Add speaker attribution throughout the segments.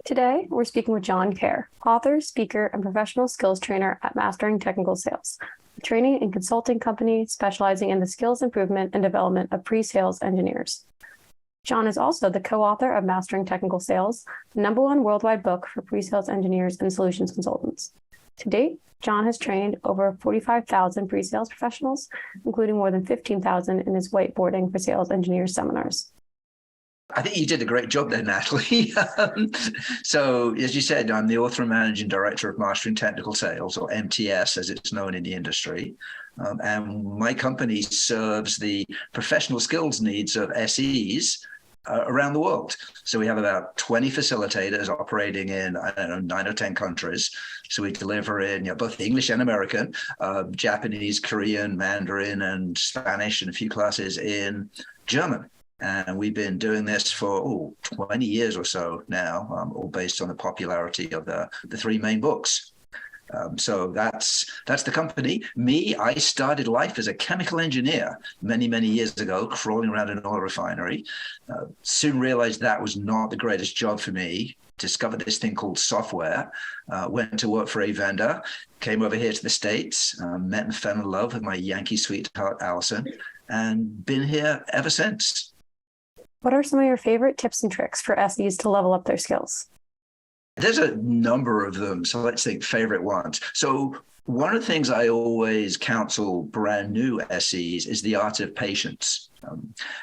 Speaker 1: Today, we're speaking with John Kerr, author, speaker, and professional skills trainer at Mastering Technical Sales, a training and consulting company specializing in the skills improvement and development of pre-sales engineers. John is also the co-author of Mastering Technical Sales, the #1 worldwide book for pre-sales engineers and solutions consultants. To date, John has trained over 45,000 pre-sales professionals, including more than 15,000 in his whiteboarding for sales engineers seminars.
Speaker 2: I think you did a great job there, Natalie. So, as you said, I'm the author and managing director of Mastering Technical Sales, or MTS, as it's known in the industry. And my company serves the professional skills needs of SEs around the world. So we have about 20 facilitators operating in, 9 or 10 countries. So we deliver in both English and American, Japanese, Korean, Mandarin, and Spanish, and a few classes in German. And we've been doing this for 20 years or so now, all based on the popularity of the three main books. So that's the company. Me, I started life as a chemical engineer many, many years ago, crawling around an oil refinery. Soon realized that was not the greatest job for me. Discovered this thing called software, went to work for a vendor, came over here to the States, met and fell in love with my Yankee sweetheart, Allison, and been here ever since.
Speaker 1: What are some of your favorite tips and tricks for SEs to level up their skills?
Speaker 2: There's a number of them. So let's think favorite ones. So one of the things I always counsel brand new SEs is the art of patience.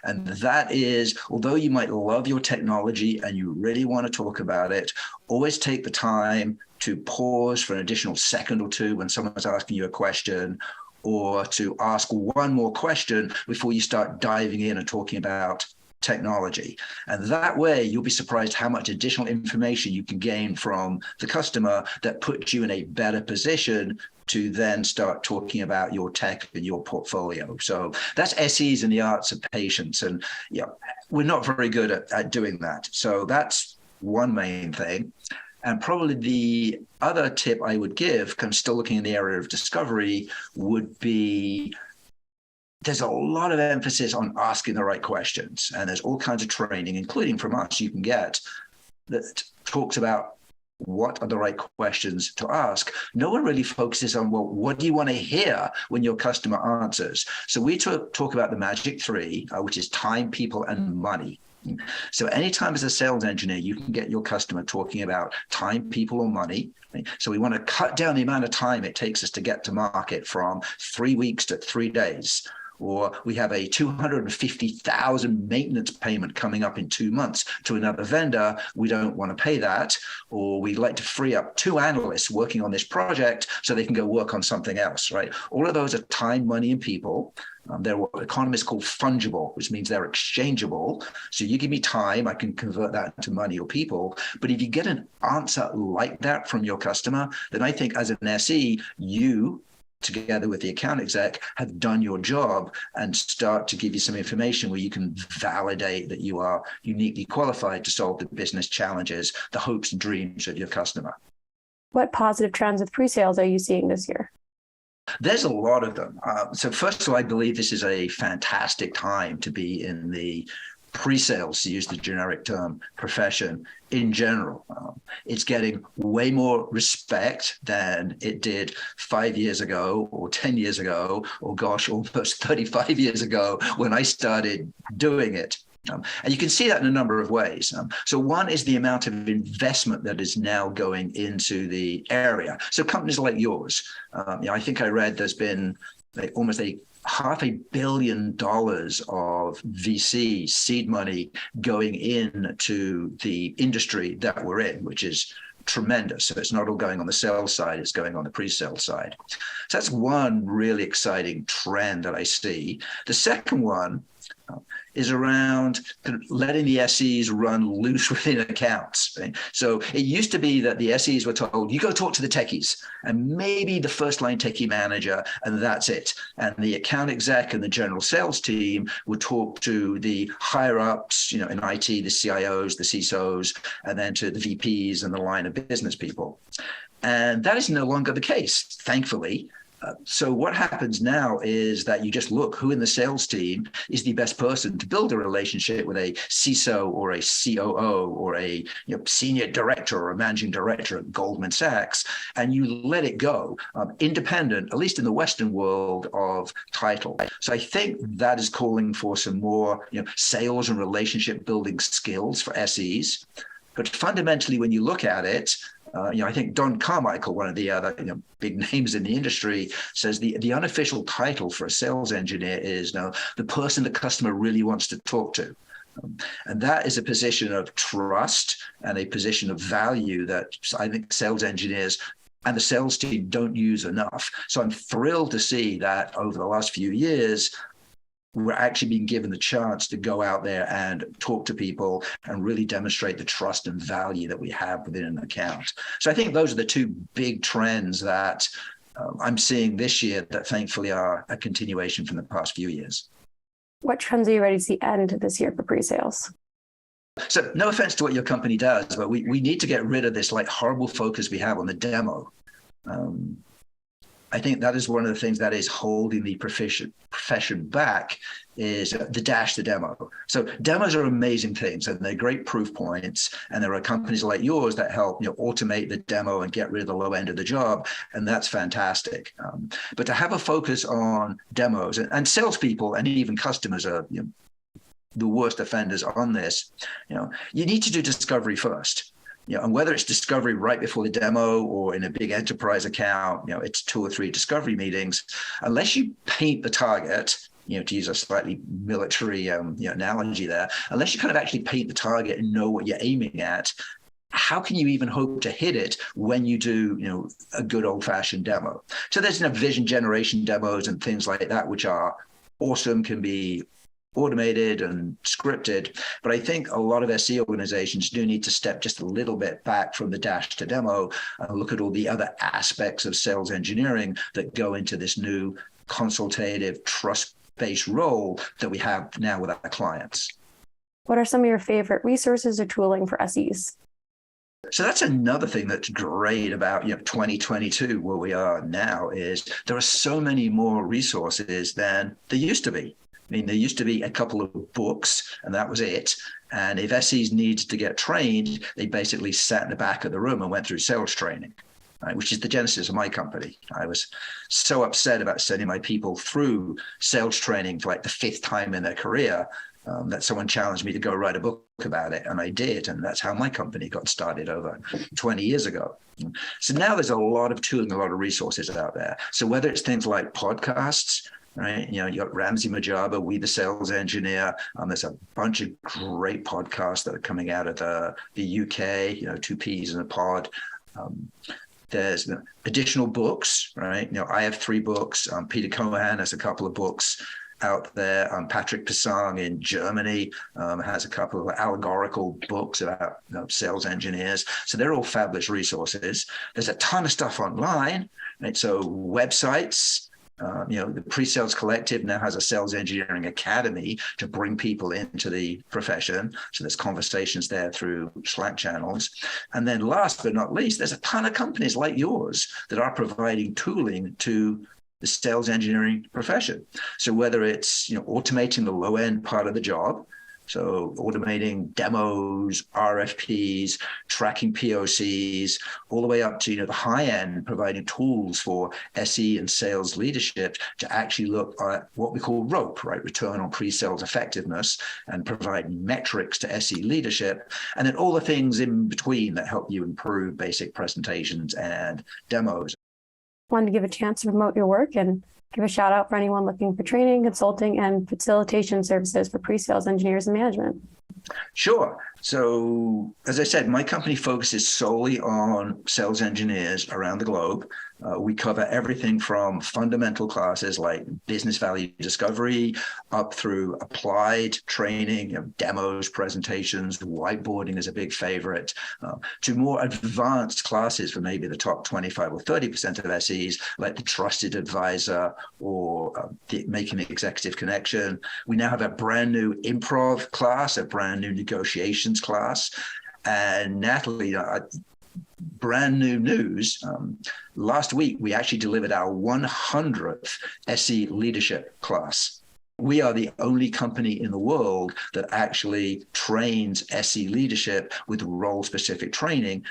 Speaker 2: And that is, although you might love your technology and you really want to talk about it, always take the time to pause for an additional second or two when someone's asking you a question, or to ask one more question before you start diving in and talking about technology. And that way, you'll be surprised how much additional information you can gain from the customer that puts you in a better position to then start talking about your tech and your portfolio. So that's SEs and the arts of patience. And we're not very good at doing that. So that's one main thing. And probably the other tip I would give, I'm still looking in the area of discovery, would be there's a lot of emphasis on asking the right questions. And there's all kinds of training, including from us, you can get that talks about what are the right questions to ask. No one really focuses on, well, what do you want to hear when your customer answers? So we talk about the magic three, which is time, people, and money. So anytime as a sales engineer, you can get your customer talking about time, people, or money. So we want to cut down the amount of time it takes us to get to market from 3 weeks to 3 days. Or we have a $250,000 maintenance payment coming up in 2 months to another vendor. We don't want to pay that. Or we'd like to free up 2 analysts working on this project so they can go work on something else, right? All of those are time, money, and people. They're what economists call fungible, which means they're exchangeable. So you give me time, I can convert that into money or people. But if you get an answer like that from your customer, then I think as an SE, you, together with the account exec, have done your job and start to give you some information where you can validate that you are uniquely qualified to solve the business challenges, the hopes and dreams of your customer.
Speaker 1: What positive trends with pre-sales are you seeing this year?
Speaker 2: There's a lot of them. So first of all, I believe this is a fantastic time to be in the pre-sales, to use the generic term, profession in general. It's getting way more respect than it did 5 years ago or 10 years ago, or gosh, almost 35 years ago when I started doing it. And you can see that in a number of ways. So one is the amount of investment that is now going into the area. So companies like yours, I think I read there's been almost $500 million of VC seed money going into the industry that we're in, which is tremendous. So it's not all going on the sales side, it's going on the pre-sale side. So that's one really exciting trend that I see. The second one is around letting the SEs run loose within accounts. Right? So it used to be that the SEs were told, you go talk to the techies and maybe the first line techie manager, and that's it. And the account exec and the general sales team would talk to the higher ups, in IT, the CIOs, the CISOs, and then to the VPs and the line of business people. And that is no longer the case, thankfully. So what happens now is that you just look who in the sales team is the best person to build a relationship with a CISO or a COO or a senior director or a managing director at Goldman Sachs, and you let it go, independent, at least in the Western world, of title. So I think that is calling for some more sales and relationship building skills for SEs. But fundamentally, when you look at it, I think Don Carmichael, one of the other big names in the industry, says the unofficial title for a sales engineer is the person the customer really wants to talk to. And that is a position of trust and a position of value that I think sales engineers and the sales team don't use enough. So I'm thrilled to see that over the last few years, we're actually being given the chance to go out there and talk to people and really demonstrate the trust and value that we have within an account. So I think those are the two big trends that I'm seeing this year that thankfully are a continuation from the past few years.
Speaker 1: What trends are you ready to see end this year for pre-sales?
Speaker 2: So no offense to what your company does, but we need to get rid of this horrible focus we have on the demo. I think that is one of the things that is holding the profession back is the dash, the demo. So demos are amazing things and they're great proof points. And there are companies like yours that help automate the demo and get rid of the low end of the job. And that's fantastic. But to have a focus on demos and salespeople and even customers are the worst offenders on this, you need to do discovery first. And whether it's discovery right before the demo or in a big enterprise account, it's 2 or 3 discovery meetings. Unless you paint the target, to use a slightly military analogy there, unless you kind of actually paint the target and know what you're aiming at, how can you even hope to hit it when you do, a good old-fashioned demo? So there's vision generation demos and things like that, which are awesome, can be automated and scripted. But I think a lot of SE organizations do need to step just a little bit back from the dash to demo and look at all the other aspects of sales engineering that go into this new consultative, trust-based role that we have now with our clients.
Speaker 1: What are some of your favorite resources or tooling for SEs?
Speaker 2: So that's another thing that's great about 2022, where we are now, is there are so many more resources than there used to be. I mean, there used to be a couple of books and that was it. And if SEs needed to get trained, they basically sat in the back of the room and went through sales training, right, which is the genesis of my company. I was so upset about sending my people through sales training for the 5th time in their career that someone challenged me to go write a book about it. And I did. And that's how my company got started over 20 years ago. So now there's a lot of tooling, a lot of resources out there. So whether it's things like podcasts, right? You got Ramsey Majaba, We the Sales Engineer. There's a bunch of great podcasts that are coming out of the UK, 2 peas in a pod. There's additional books, right? I have 3 books. Peter Cohan has a couple of books out there. Patrick Pisang in Germany has a couple of allegorical books about sales engineers. So they're all fabulous resources. There's a ton of stuff online, right? So websites. The Presales Collective now has a sales engineering academy to bring people into the profession. So there's conversations there through Slack channels. And then last but not least, there's a ton of companies like yours that are providing tooling to the sales engineering profession. So whether it's automating the low end part of the job, so automating demos, RFPs, tracking POCs, all the way up to the high end, providing tools for SE and sales leadership to actually look at what we call ROPE, right? Return on pre-sales effectiveness, and provide metrics to SE leadership, and then all the things in between that help you improve basic presentations and demos.
Speaker 1: Wanted to give a chance to promote your work and give a shout out for anyone looking for training, consulting, and facilitation services for pre-sales engineers and management.
Speaker 2: Sure. So as I said, my company focuses solely on sales engineers around the globe. We cover everything from fundamental classes like business value discovery up through applied training, demos, presentations, whiteboarding is a big favorite, to more advanced classes for maybe the top 25 or 30% of SEs, like the trusted advisor or making the executive connection. We now have a brand new improv class, a brand new negotiations class. And Natalie, brand new news. Last week, we actually delivered our 100th SE leadership class. We are the only company in the world that actually trains SE leadership with role-specific training,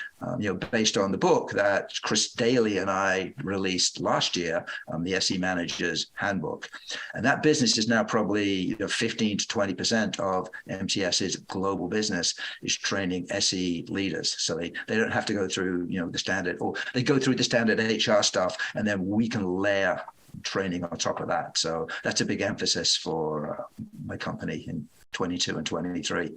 Speaker 2: based on the book that Chris Daly and I released last year, the SE Manager's Handbook. And that business is now probably 15 to 20% of MTS's global business is training SE leaders. So they don't have to go through, the standard, or they go through the standard HR stuff, and then we can layer training on top of that. So that's a big emphasis for my company in 22 and 23.